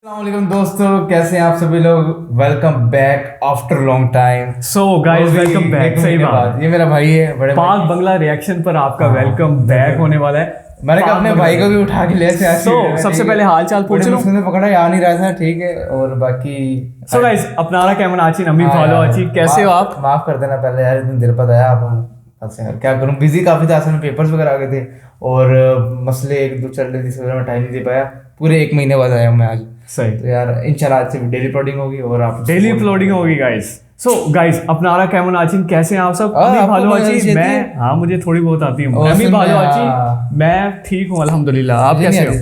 अस्सलामुअलैकुम दोस्तों, कैसे हैं आप सभी लोग। Welcome back after long time. So guys welcome back. सही बात, ये मेरा भाई है बड़े पाक भाई। बंगला रिएक्शन पर आपका वेलकम बैक होने वाला है। मैंने कहा अपने भाई को भी उठा के ले से सबसे पहले हाल चाल पूछ लो। उसने पकड़ा आ नहीं रहा था, ठीक है। और बाकी सो गाइस अपनारा कैमन आची नम्मी फॉलो आची, कैसे हो आप? माफ कर देना पहले यार, इतनी देर बाद आया आप। क्या करूं, बिजी काफी था, असल में पेपर्स वगैरह आ गए थे और मसले एक दो चल रहे थे, इस वजह में टाइम नहीं दे पाया। पूरे 1 महीने बाद आया हूं मैं आज। सही तो यार इंशाल्लाह आज से डेली अपलोडिंग होगी और आप डेली अपलोडिंग होगी गाइस। सो गाइस अपनारा कैमन आची, कैसे हैं आप सब? नम्मी फॉलो आची, मैं हाँ मुझे थोड़ी बहुत आती है। नम्मी फॉलो आची, मैं ठीक हूँ अल्हम्दुलिल्लाह। आप कैसे हो?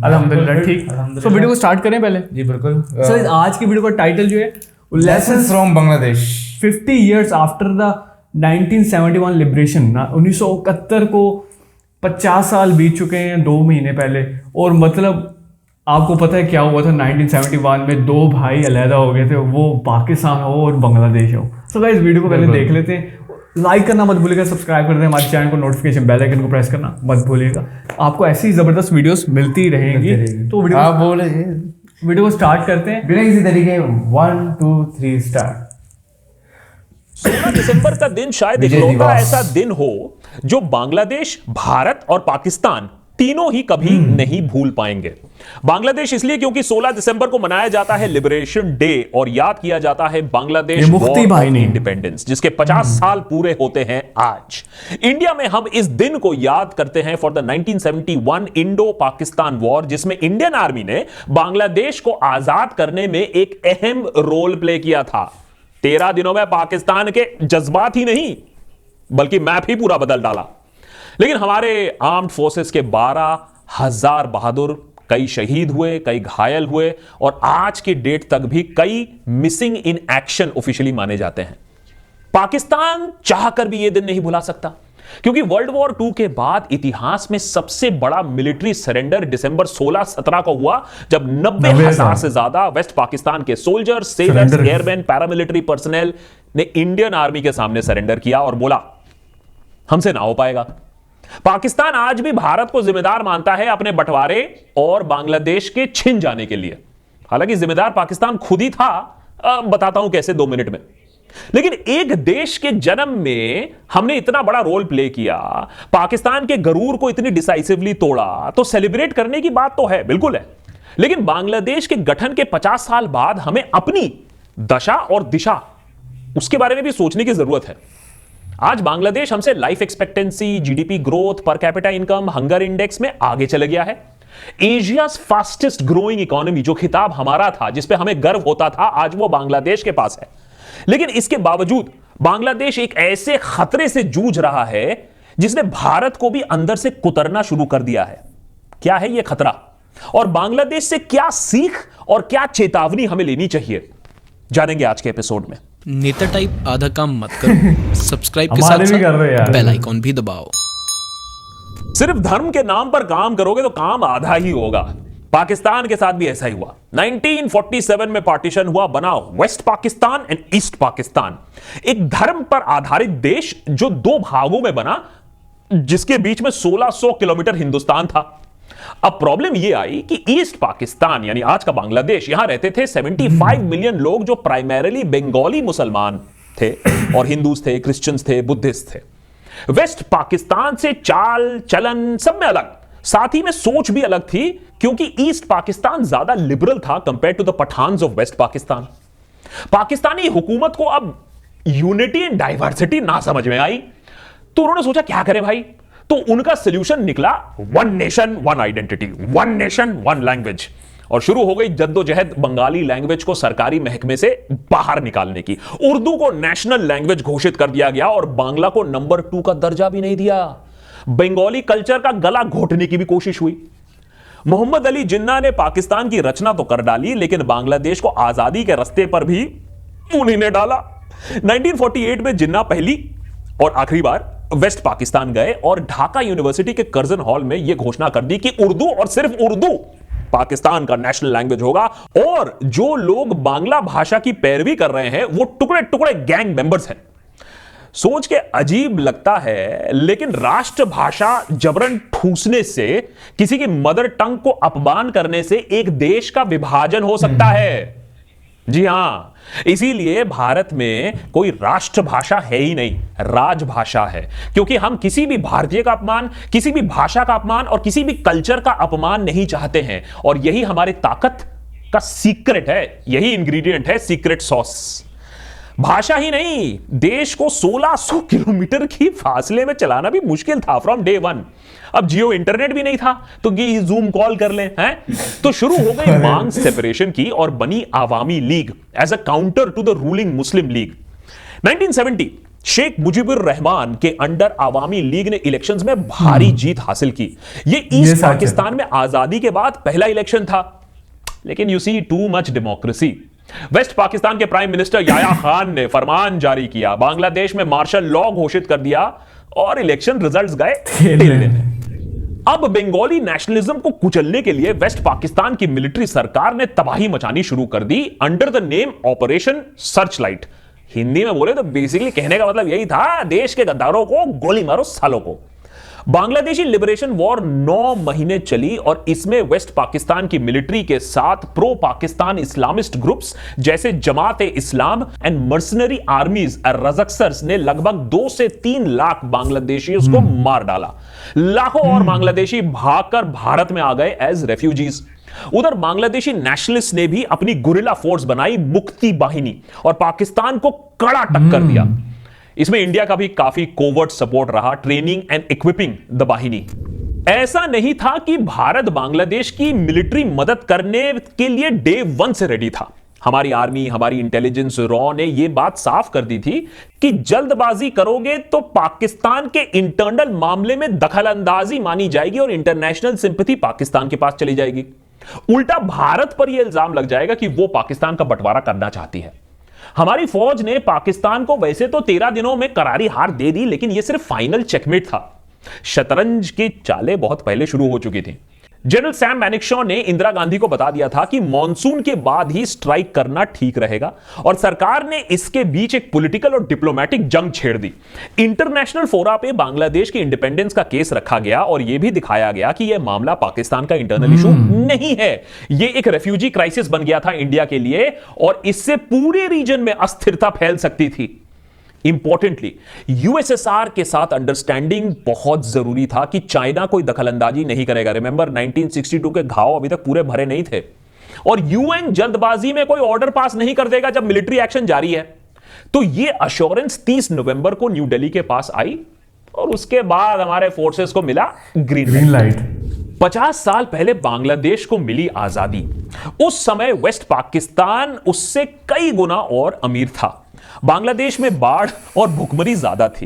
अल्हम्दुलिल्लाह ठीक। तो वीडियो को स्टार्ट करें पहले। जी बिल्कुल। सर आज की वीडियो का टाइटल जो है lessons from Bangladesh 50 years after the 1971 liberation ना 1971 को 50 साल बीत चुके हैं 2 महीने पहले। और मतलब आपको पता है क्या हुआ था 1971 में? 2 भाई अलहदा हो गए थे, वो पाकिस्तान हो और बांग्लादेश हो। सो गाइस वीडियो को पहले देख लेते हैं। लाइक करना मत भूलिएगा, सब्सक्राइब कर दें हमारे चैनल को, नोटिफिकेशन बेल आइकन को प्रेस करना मत भूलिएगा। आपको ऐसी ज़बरदस्त वीडियोस मिलती रहेंगी। तो वीडियो को स्टार्ट करते हैं बिना किसी तरीके। 1 2 3 स्टार्ट। 16 दिसंबर का दिन शायद इकलौता ऐसा दिन हो जो बांग्लादेश, भारत और पाकिस्तान तीनों ही कभी नहीं भूल पाएंगे। बांग्लादेश इसलिए क्योंकि 16 दिसंबर को मनाया जाता है लिबरेशन डे और याद किया जाता है बांग्लादेश वॉर ऑफ इंडिपेंडेंस, जिसके 50 साल पूरे होते हैं आज। इंडिया में हम इस दिन को याद करते हैं for the 1971 Indo Pakistan war, जिसमें इंडियन आर्मी ने बांग्लादेश को आजाद करने में एक अहम रोल प्ले किया था। 13 दिनों में पाकिस्तान के जज्बात ही नहीं बल्कि मैप ही पूरा बदल डाला। लेकिन हमारे आर्म्ड फोर्सेस के 12,000 बहादुर, कई शहीद हुए, कई घायल हुए और आज की डेट तक भी कई मिसिंग इन एक्शन ऑफिशियली माने जाते हैं। पाकिस्तान चाहकर भी यह दिन नहीं भुला सकता क्योंकि वर्ल्ड वॉर II के बाद इतिहास में सबसे बड़ा मिलिट्री सरेंडर दिसंबर 16-17 को हुआ, जब 90,000 से ज्यादा वेस्ट पाकिस्तान के soldier, sellers, airman, paramilitary personal ने इंडियन आर्मी के सामने सरेंडर किया और बोला हमसे ना हो पाएगा। पाकिस्तान आज भी भारत को जिम्मेदार मानता है अपने बंटवारे और बांग्लादेश के छिन जाने के लिए। हालांकि जिम्मेदार पाकिस्तान खुद ही था, बताता हूं कैसे 2 मिनट में। लेकिन एक देश के जन्म में हमने इतना बड़ा रोल प्ले किया, पाकिस्तान के गरूर को इतनी डिसाइसिवली तोड़ा, तो सेलिब्रेट करने की बात तो है, बिल्कुल है। लेकिन बांग्लादेश के गठन के 50 साल बाद हमें अपनी दशा और दिशा उसके बारे में भी सोचने की जरूरत है। आज बांग्लादेश हमसे life expectancy, GDP growth, per capita income, hunger index में आगे चले गया है। एशियाज फास्टेस्ट ग्रोइंग इकोनॉमी जो खिताब हमारा था, जिस पे हमें गर्व होता था, आज वो बांग्लादेश के पास है। लेकिन इसके बावजूद बांग्लादेश एक ऐसे खतरे से जूझ रहा है जिसने भारत को भी अंदर से कुतरना शुरू कर दिया है। क्या है यह खतरा और बांग्लादेश से क्या सीख और क्या चेतावनी हमें लेनी चाहिए, जानेंगे आज के एपिसोड में। नेता टाइप आधा काम मत करो, सब्सक्राइब के साथ साथ बेल आइकॉन भी दबाओ। सिर्फ धर्म के नाम पर काम करोगे तो काम आधा ही होगा। पाकिस्तान के साथ भी ऐसा ही हुआ। 1947 में पार्टीशन हुआ, बना west Pakistan and east Pakistan, एक धर्म पर आधारित देश जो 2 भागों में बना, जिसके बीच में 1600 किलोमीटर हिंदुस्तान था। अब प्रॉब्लम यह आई कि ईस्ट पाकिस्तान यानी आज का बांग्लादेश, यहां रहते थे 75 मिलियन लोग जो प्राइमरीली बंगाली मुसलमान थे और हिंदूज थे, क्रिश्चियंस थे, बुद्धिस्ट थे। वेस्ट पाकिस्तान से चाल चलन सब में अलग, साथ ही में सोच भी अलग थी क्योंकि ईस्ट पाकिस्तान ज्यादा लिबरल था compare to the Pathans of west Pakistan. Pakistani हुकूमत को अब यूनिटी एंड डाइवर्सिटी ना समझ में आई, तो उन्होंने सोचा क्या करें भाई। तो उनका सोल्यूशन निकला 1 नेशन 1 आइडेंटिटी, 1 नेशन 1 लैंग्वेज, और शुरू हो गई जद्दोजहद बंगाली लैंग्वेज को सरकारी महकमे से बाहर निकालने की। उर्दू को नेशनल लैंग्वेज घोषित कर दिया गया और बांग्ला को नंबर 2 का दर्जा भी नहीं दिया। बंगाली कल्चर का गला घोटने की भी कोशिश हुई। मोहम्मद अली जिन्ना ने पाकिस्तान की रचना तो कर डाली, लेकिन बांग्लादेश को आजादी के रास्ते पर भी उन्हीं ने डाला। 1948 में जिन्ना पहली और आखिरी बार वेस्ट पाकिस्तान गए और ढाका यूनिवर्सिटी के कर्जन हॉल में यह घोषणा कर दी कि उर्दू और सिर्फ उर्दू पाकिस्तान का नेशनल लैंग्वेज होगा। और जो लोग बांग्ला भाषा की पैरवी कर रहे हैं वो टुकड़े टुकड़े गैंग मेंबर्स हैं। सोच के अजीब लगता है, लेकिन राष्ट्रभाषा जबरन ठूसने से, किसी की मदर टंग को अपमान करने से एक देश का विभाजन हो सकता है। जी हां, इसीलिए भारत में कोई राष्ट्रभाषा है ही नहीं, राजभाषा है। क्योंकि हम किसी भी भारतीय का अपमान, किसी भी भाषा का अपमान और किसी भी कल्चर का अपमान नहीं चाहते हैं। और यही हमारी ताकत का सीक्रेट है, यही इंग्रेडिएंट है सीक्रेट सॉस। भाषा ही नहीं, देश को 1600 किलोमीटर की फासले में चलाना भी मुश्किल था फ्रॉम डे वन। अब जियो इंटरनेट भी नहीं था तो ये जूम कॉल कर लें, हैं? तो शुरू हो गई मांग सेपरेशन की और बनी Awami League as a counter to the ruling Muslim League. 1970 Sheikh Mujibur Rahman के अंडर आवामी लीग ने इलेक्शंस में भारी जीत हासिल की। ये ईस्ट पाकिस्तान में आजादी के बाद पहला इलेक्शन था। लेकिन you see too much democracy. West Pakistan के प्राइम मिनिस्टर याया खान ने फरमान जारी किया, बांग्लादेश में मार्शल लॉ घोषित कर दिया और इलेक्शन रिजल्ट्स गए ढीले। अब बंगाली नेशनलिज्म को कुचलने के लिए वेस्ट पाकिस्तान की मिलिट्री सरकार ने तबाही मचानी शुरू कर दी under the name operation searchlight. Hindi में बोले तो बेसिकली कहने का मतलब यही था, देश के गद्दारों को गोली मारो सालों को। बांग्लादेशी लिबरेशन वॉर 9 महीने चली और इसमें वेस्ट पाकिस्तान की मिलिट्री के साथ प्रो पाकिस्तान इस्लामिस्ट ग्रुप्स जैसे जमात इस्लाम एंड मर्सनरी आर्मीज रज़कसर्स ने लगभग 2 से 3 लाख बांग्लादेशियों को मार डाला। लाखों और बांग्लादेशी भागकर भारत में आ गए एज रेफ्यूजीज। उधर बांग्लादेशी नेशनलिस्ट ने भी अपनी गुरिल्ला फोर्स बनाई, मुक्ति बाहिनी, और पाकिस्तान को कड़ा टक्कर दिया। इसमें इंडिया का भी काफी कोवर्ट सपोर्ट रहा, ट्रेनिंग एंड इक्विपिंग द बाहिनी। ऐसा नहीं था कि भारत बांग्लादेश की मिलिट्री मदद करने के लिए डे 1 से रेडी था। हमारी आर्मी, हमारी इंटेलिजेंस रॉ ने यह बात साफ कर दी थी कि जल्दबाजी करोगे तो पाकिस्तान के इंटरनल मामले में दखलंदाजी मानी जाएगी और इंटरनेशनल सिंपैथी पाकिस्तान के पास चली जाएगी। उल्टा भारत पर यह इल्जाम लग जाएगा कि वो पाकिस्तान का बंटवारा करना चाहती है। हमारी फौज ने पाकिस्तान को वैसे तो 13 दिनों में करारी हार दे दी, लेकिन यह सिर्फ फाइनल चेकमेट था। शतरंज की चालें बहुत पहले शुरू हो चुकी थी। जनरल सैम मैनिकशॉ ने इंदिरा गांधी को बता दिया था कि मॉनसून के बाद ही स्ट्राइक करना ठीक रहेगा, और सरकार ने इसके बीच एक पॉलिटिकल और डिप्लोमेटिक जंग छेड़ दी। इंटरनेशनल फोरा पे बांग्लादेश की इंडिपेंडेंस का केस रखा गया और यह भी दिखाया गया कि यह मामला पाकिस्तान का इंटरनल इशू नहीं है, यह एक रेफ्यूजी क्राइसिस बन गया था इंडिया के लिए, और इससे पूरे रीजन में अस्थिरता फैल सकती थी। इंपॉर्टेंटली, यूएसएसआर के साथ अंडरस्टैंडिंग बहुत जरूरी था कि चाइना कोई दखलंदाजी नहीं करेगा। रिमेंबर 1962 के घाव अभी तक पूरे भरे नहीं थे, और यूएन जल्दबाजी में कोई ऑर्डर पास नहीं कर देगा जब मिलिट्री एक्शन जारी है। तो यह अश्योरेंस 30 नवंबर को न्यू दिल्ली के पास आई, और उसके बाद हमारे फोर्सेस को मिला ग्रीन लाइट। 50 साल पहले बांग्लादेश को मिली आजादी। उस समय वेस्ट पाकिस्तान उससे कई गुना और अमीर था। बांग्लादेश में बाढ़ और भुखमरी ज्यादा थी।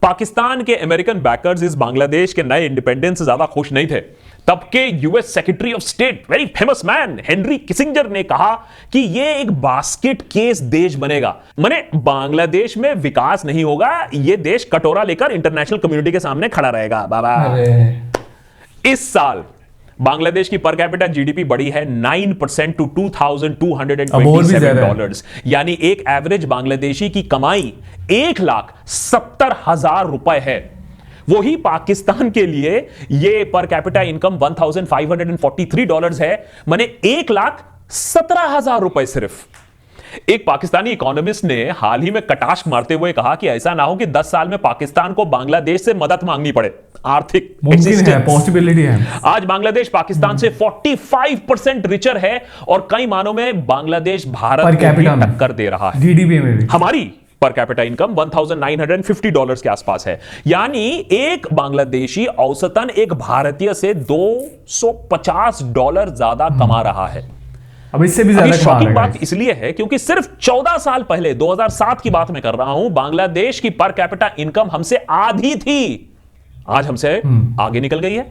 पाकिस्तान के अमेरिकन बैकर्स इस बांग्लादेश के नए इंडिपेंडेंस से ज्यादा खुश नहीं थे। तब के US secretary of state, very famous man, Henry Kissinger ने कहा कि यह एक बास्केट केस देश बनेगा। माने बांग्लादेश में विकास नहीं होगा, यह देश कटोरा लेकर इंटरनेशनल कम्युनिटी के सामने खड़ा रहेगा। बाबा, इस साल बांग्लादेश की पर कैपिटा जीडीपी बढ़ी है 9% टू $2,227, यानी एक एवरेज बांग्लादेशी की कमाई 1,70,000 रुपए है। वही पाकिस्तान के लिए ये पर कैपिटा इनकम $1,543 है, माने 1,17,000 रुपए सिर्फ। एक पाकिस्तानी इकोनॉमिस्ट ने हाल ही में कटाक्ष मारते हुए कहा कि ऐसा ना हो कि 10 साल में पाकिस्तान को बांग्लादेश से मदद मांगनी पड़े। आर्थिक पॉसिबिलिटी है। आज बांग्लादेश पाकिस्तान से 45% रिचर है, और कई मानों में बांग्लादेश भारत को भी टक्कर दे रहा है। जीडीपी में भी हमारी पर कैपिटा इनकम $1,950 के आसपास है, यानी एक बांग्लादेशी औसतन एक भारतीय से $250 ज्यादा कमा रहा है। अब इससे भी ज्यादा शॉकिंग बात इसलिए है क्योंकि सिर्फ 14 साल पहले, 2007 की बात मैं कर रहा हूं, बांग्लादेश की पर कैपिटा इनकम हमसे आधी थी। आज हमसे आगे निकल गई है।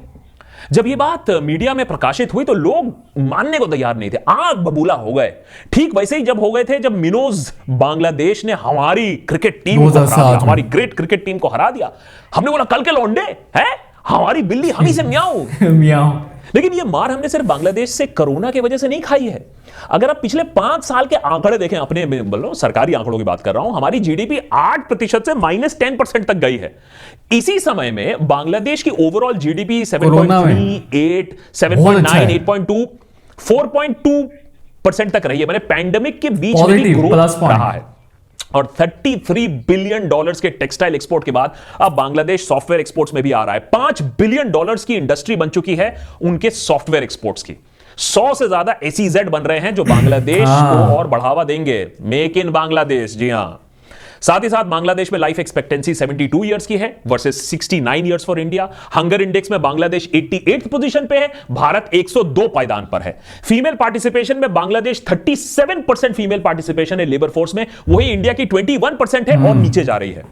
जब ये बात मीडिया में प्रकाशित हुई तो लोग मानने को तैयार नहीं थे, आग बबूला हो गए। ठीक वैसे ही जब हो गए थे जब मिनोज बांग्लादेश ने हमारी क्रिकेट टीम को हरा दिया, हमारी ग्रेट क्रिकेट टीम को हरा दिया। हमने बोला कल के लौंडे हैं, हमारी बिल्ली हम ही से म्याऊं। लेकिन ये मार हमने सिर्फ बांग्लादेश से कोरोना की वजह से नहीं खाई है। अगर आप पिछले 5 साल के आंकड़े देखें, अपने बोल रहा हूं सरकारी आंकड़ों की बात कर रहा हूं, हमारी जीडीपी 8% से -10% तक गई है। इसी समय में बांग्लादेश की ओवरऑल जीडीपी 7.38, 7.9, 8.2, 4.2% तक रही है। मैंने पैंडेमिक के बीच में भी ग्रोथ रहा है। और $33 बिलियन के टेक्सटाइल एक्सपोर्ट के बाद अब बांग्लादेश सॉफ्टवेयर एक्सपोर्ट्स में भी आ रहा है। $5 बिलियन की इंडस्ट्री बन चुकी है उनके सॉफ्टवेयर एक्सपोर्ट्स की। 100 से ज्यादा SEZ बन रहे हैं जो बांग्लादेश को और बढ़ावा देंगे। मेक इन बांग्लादेश, जी हां। साथ ही साथ बांग्लादेश में लाइफ एक्सपेक्टेंसी 72 इयर्स की है versus 69 years for India. Hunger index में बांग्लादेश 88th पोजीशन पे है, भारत 102 पायदान पर है। फीमेल पार्टिसिपेशन में बांग्लादेश 37% फीमेल पार्टिसिपेशन है लेबर फोर्स में, वही इंडिया की 21% है और नीचे जा रही है।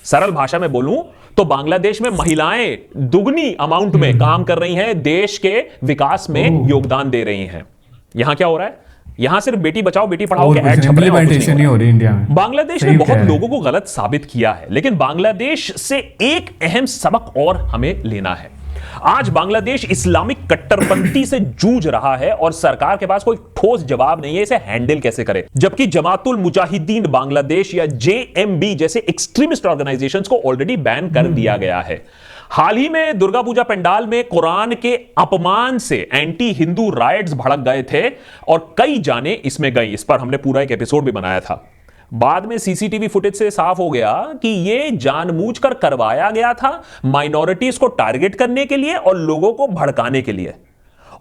सरल भाषा में बोलूं तो बांग्लादेश में महिलाएं दुगनी अमाउंट में काम कर रही हैं, देश के विकास में योगदान दे रही हैं। यहां क्या हो रहा है? यहां सिर्फ बेटी बचाओ बेटी पढ़ाओ के ऐड छप रहे हैं। इंडिया में बांग्लादेश ने बहुत लोगों को गलत साबित किया है, लेकिन बांग्लादेश से एक अहम सबक और हमें लेना है। आज बांग्लादेश इस्लामिक कट्टरपंथी से जूझ रहा है और सरकार के पास कोई ठोस जवाब नहीं है इसे हैंडल कैसे करे। जबकि जमातुल मुजाहिदीन बांग्लादेश या JMB जैसे एक्सट्रीमिस्ट ऑर्गेनाइजेशंस को ऑलरेडी बैन कर दिया गया है। हाल ही में दुर्गा पूजा पंडाल में कुरान के अपमान से एंटी हिंदू राइट्स भड़क गए थे और कई जाने इसमें गई। इस पर हमने पूरा एक एपिसोड भी बनाया था। बाद में सीसीटीवी फुटेज से साफ हो गया कि यह जानबूझकर करवाया गया था माइनॉरिटीज को टारगेट करने के लिए और लोगों को भड़काने के लिए।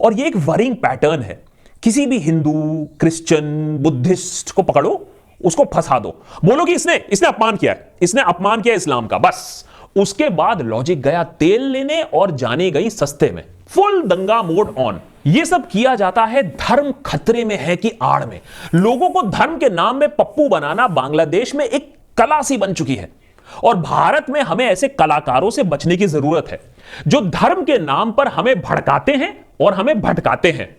और यह एक वरिंग पैटर्न है। किसी भी हिंदू, क्रिश्चियन, बुद्धिस्ट को पकड़ो, उसको फंसा दो, बोलो कि इसने अपमान किया है, इसने अपमान किया इस्लाम का, बस उसके बाद लॉजिक गया तेल लेने और जाने गई सस्ते में। फुल दंगा मोड ऑन। यह सब किया जाता है धर्म खतरे में है कि आड़ में। लोगों को धर्म के नाम में पप्पू बनाना बांग्लादेश में एक कला सी बन चुकी है और भारत में हमें ऐसे कलाकारों से बचने की जरूरत है जो धर्म के नाम पर हमें भड़काते हैं और हमें भटकाते हैं।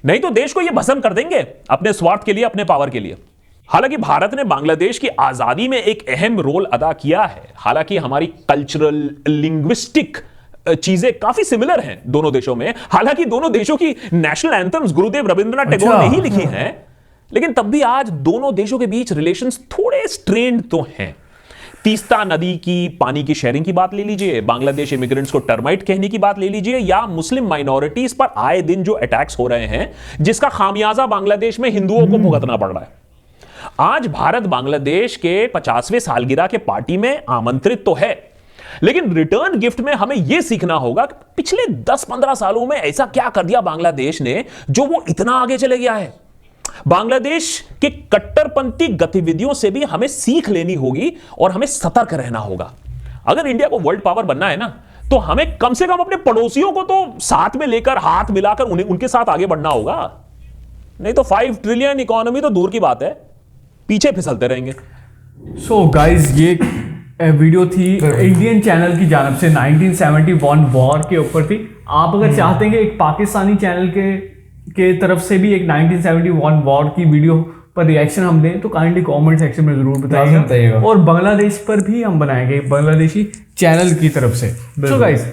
नहीं तो देश को यह भस्म कर देंगे अपने स्वार्थ के लिए, अपने पावर के लिए। हालांकि भारत ने बांग्लादेश की आजादी में एक अहम रोल अदा किया है। हालांकि हमारी कल्चरल, लिंग्विस्टिक चीजें काफी सिमिलर हैं दोनों देशों में। हालांकि दोनों देशों की नेशनल एंथम्स गुरुदेव रविंद्रनाथ टैगोर ने ही लिखी हैं, लेकिन तब भी आज दोनों देशों के बीच रिलेशंस थोड़े स्ट्रेन्ड तो हैं। तीस्ता नदी की पानी की शेयरिंग की बात ले लीजिए, बांग्लादेश इमिग्रेंट्स को टर्माइट कहने की बात ले लीजिए, या मुस्लिम माइनॉरिटीज पर आए दिन जो अटैक्स हो रहे हैं जिसका खामियाजा बांग्लादेश में हिंदुओं को भुगतना पड़ रहा है। आज भारत बांग्लादेश के 50वें सालगिरह के पार्टी में आमंत्रित तो है, लेकिन रिटर्न गिफ्ट में हमें यह सीखना होगा कि पिछले 10-15 सालों में ऐसा क्या कर दिया बांग्लादेश ने जो वो इतना आगे चले गया है। बांग्लादेश के कट्टरपंथी गतिविधियों से भी हमें सीख लेनी होगी और हमें सतर्क रहना होगा। अगर इंडिया को वर्ल्ड पावर बनना है ना, तो हमें कम से कम अपने पड़ोसियों को तो साथ में लेकर, हाथ मिलाकर उनके साथ आगे बढ़ना होगा। नहीं तो 5 ट्रिलियन इकोनॉमी तो दूर की बात है, पीछे फिसलते रहेंगे। सो गाइज, ये वीडियो थी इंडियन चैनल की जानब से 1971 वॉर के ऊपर थी। आप अगर चाहते हैं कि एक पाकिस्तानी चैनल के तरफ से भी एक 1971 वॉर की वीडियो पर रिएक्शन हम दें तो काइंडली कमेंट सेक्शन में जरूर बताइएगा। और बांग्लादेश पर भी हम बनाएंगे बांग्लादेशी चैनल की तरफ से। सो गाइज,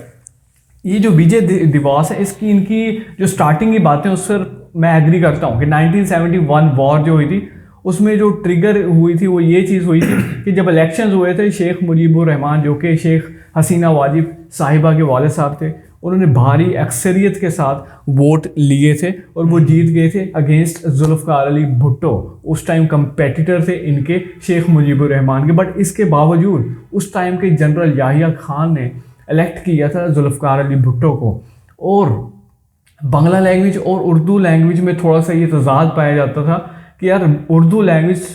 ये जो विजय दिवस है, इनकी जो स्टार्टिंग की बातें उस पर मैं एग्री करता हूँ कि 1971 वॉर जो हुई थी उसमें जो ट्रिगर हुई थी वो ये चीज़ हुई थी कि जब इलेक्शंस हुए थे, शेख मुजीबुर रहमान जो कि शेख हसीना वाजिब साहिबा के वालिद साहब थे, उन्होंने भारी अक्सरियत के साथ वोट लिए थे और वो जीत गए थे अगेंस्ट जुल्फ़िकार अली भुट्टो। उस टाइम कंपेटिटर थे इनके शेख मुजीबुर रहमान के। बट इसके बावजूद उस टाइम के जनरल याहिया खान ने इलेक्ट किया था जुल्फ़िकार अली भुट्टो को। और बांग्ला लैंग्वेज और उर्दू लैंग्वेज में थोड़ा सा ये तजाद पाया जाता था कि यार उर्दू लैंग्वेज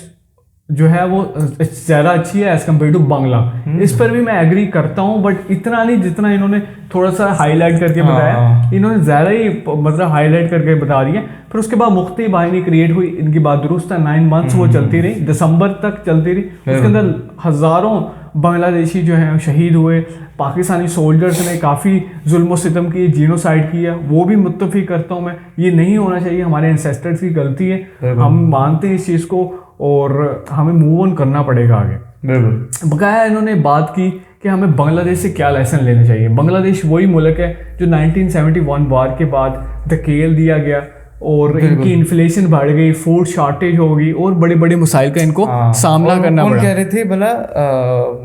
जो है वो ज़्यादा अच्छी है एज़ कम्पेयर टू बांग्ला। इस पर भी मैं एग्री करता हूँ, बट इतना नहीं जितना इन्होंने थोड़ा सा हाईलाइट करके बताया। इन्होंने ज़्यादा ही मतलब हाईलाइट करके बता दिया। फिर उसके बाद मुख्ती बाहिनी क्रिएट हुई, इनकी बात दुरुस्त है। 9 मंथ्स वो चलती रही, दिसंबर तक चलती रही। उसके अंदर हज़ारों बांग्लादेशी जो हैं शहीद हुए। पाकिस्तानी सोल्जर्स ने काफ़ी जुल्म सितम किए, जीनोसाइड किया, वो भी मुत्तफिक करता हूँ मैं। ये नहीं होना चाहिए, हमारे एंसेस्टर्स की गलती है, हम मानते हैं इस चीज़ को और हमें मूव ऑन करना पड़ेगा आगे। बकाया इन्होंने बात की कि हमें बांग्लादेश से क्या लेसन लेना चाहिए। बांग्लादेश वही मुल्क है जो 1971 वार के बाद धकेल दिया गया और इनकी इन्फ्लेशन बढ़ गई, फूड शॉर्टेज हो गई और बड़े बड़े मसाइल का इनको सामना करना पड़ा। कह रहे थे भला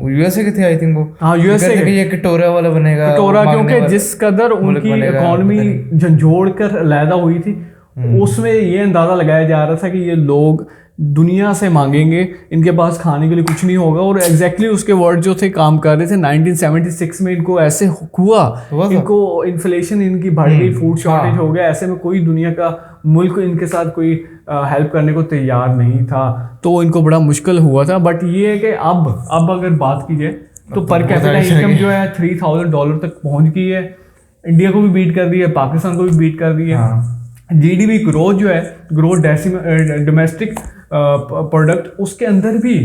यूएसए के थे आई थिंक वो। हाँ यूएसए के, ये कटोरा वाला बनेगा कटोरा, क्योंकि जिस कदर उनकी इकोनॉमी झंझोड़ कर अलहदा हुई थी उसमें ये अंदाजा लगाया जा रहा था कि ये लोग दुनिया से मांगेंगे, इनके पास खाने के लिए कुछ नहीं होगा। और एग्जैक्टली उसके वर्ड जो थे काम कर रहे थे। 1976 में इनको ऐसे हुआ इनको इन्फ्लेशन इनकी बढ़ गई, फूड शॉर्टेज हो गया। ऐसे में कोई दुनिया का मुल्क इनके साथ कोई हेल्प करने को तैयार नहीं था, तो इनको बड़ा मुश्किल हुआ था। बट ये है कि अब अगर बात की जाए तो पर कैपिटा इनकम जो है $3000 तक पहुंच गई है। इंडिया को भी बीट कर दी है, पाकिस्तान को भी बीट कर दी है। जीडीपी ग्रोथ जो है, ग्रोथ डोमेस्टिक प्रोडक्ट, उसके अंदर भी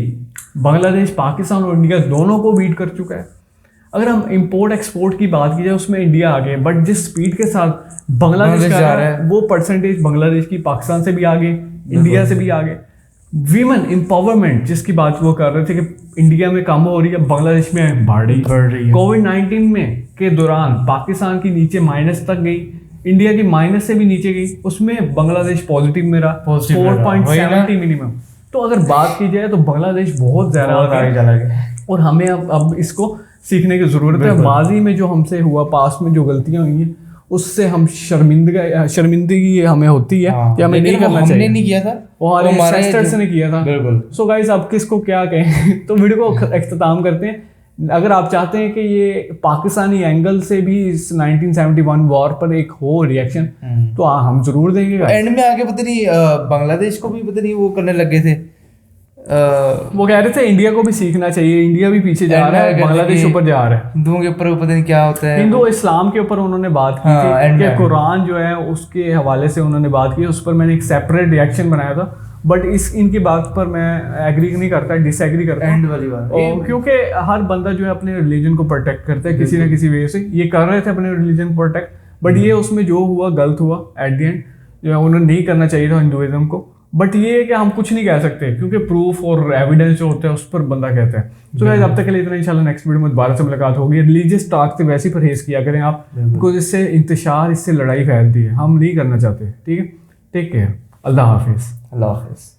बांग्लादेश, पाकिस्तान और इंडिया दोनों को बीट कर चुका है। अगर हम इंपोर्ट एक्सपोर्ट की बात की जाए उसमें इंडिया आगे, बट जिस स्पीड के साथ बांग्लादेश जा रहा है वो परसेंटेज बांग्लादेश की पाकिस्तान से भी आगे, इंडिया से भी आगे। वीमेन एम्पावरमेंट जिसकी बात वो कर रहे थे कि इंडिया में कम हो रही है, बांग्लादेश में बढ़ रही है। कोविड-19 में के दौरान पाकिस्तान की नीचे माइनस तक गई, इंडिया की माइनस से भी नीचे गई, उसमें बांग्लादेश पॉजिटिव में रहा 4.70 मिनिमम। तो अगर बात की जाए तो बांग्लादेश बहुत ज़्यादा आगे चला गया और हमें अब इसको सीखने की ज़रूरत है। माजी में जो हमसे हुआ, पास्ट में जो गलतियां हुई हैं उससे हम शर्मिंदगी हमें होती है कि हमें नहीं करना चाहिए। हमने नहीं किया था, वो हमारे एंसेस्टर्स ने किया था। बिल्कुल। सो गाइस अब किसको क्या कहें तो वीडियो को इख्तिताम करते हैं। अगर आप चाहते हैं कि ये पाकिस्तानी एंगल से भी इस 1971 वॉर पर एक हो रिएक्शन तो हम जरूर देंगे। एंड में आके पता नहीं बांग्लादेश को भी पता नहीं वो करने लगे थे, वो कह रहे थे इंडिया को भी सीखना चाहिए, इंडिया भी पीछे जा रहा है, बांग्लादेश ऊपर जा रहा है। हिंदुओं के ऊपर पता नहीं क्या होता है, हिंदू इस्लाम के ऊपर उन्होंने बात की थी कि कुरान जो है उसके हवाले से उन्होंने बात की, उस पर मैंने एक सेपरेट रिएक्शन बनाया था। बट इनकी बात पर मैं एग्री नहीं करता, डिसएग्री करता एंड वाली बात, क्योंकि हर बंदा जो है अपने रिलीजन को प्रोटेक्ट करता है किसी ना किसी वे से। ये कर रहे थे अपने रिलीजन प्रोटेक्ट, बट ये उसमें जो हुआ गलत हुआ एट द एंड, जो है उन्होंने नहीं करना चाहिए था हिंदुइज्म को। बट ये है कि हम कुछ नहीं कह सकते क्योंकि प्रूफ और एविडेंस जो होता है उस पर बंदा कहता है। तो गाइस अब तक के लिए इतना, इंशाल्लाह नेक्स्ट वीडियो में दोबारा से मुलाकात होगी। रिलीजियस टॉक से वैसे ही परहेज किया करें आप, बिकॉज इससे इंतशार, इससे लड़ाई फैलती है, हम नहीं करना चाहते। ठीक है, टेक केयर, अल्लाह हाफिज़। अल्लाह हाफिज़।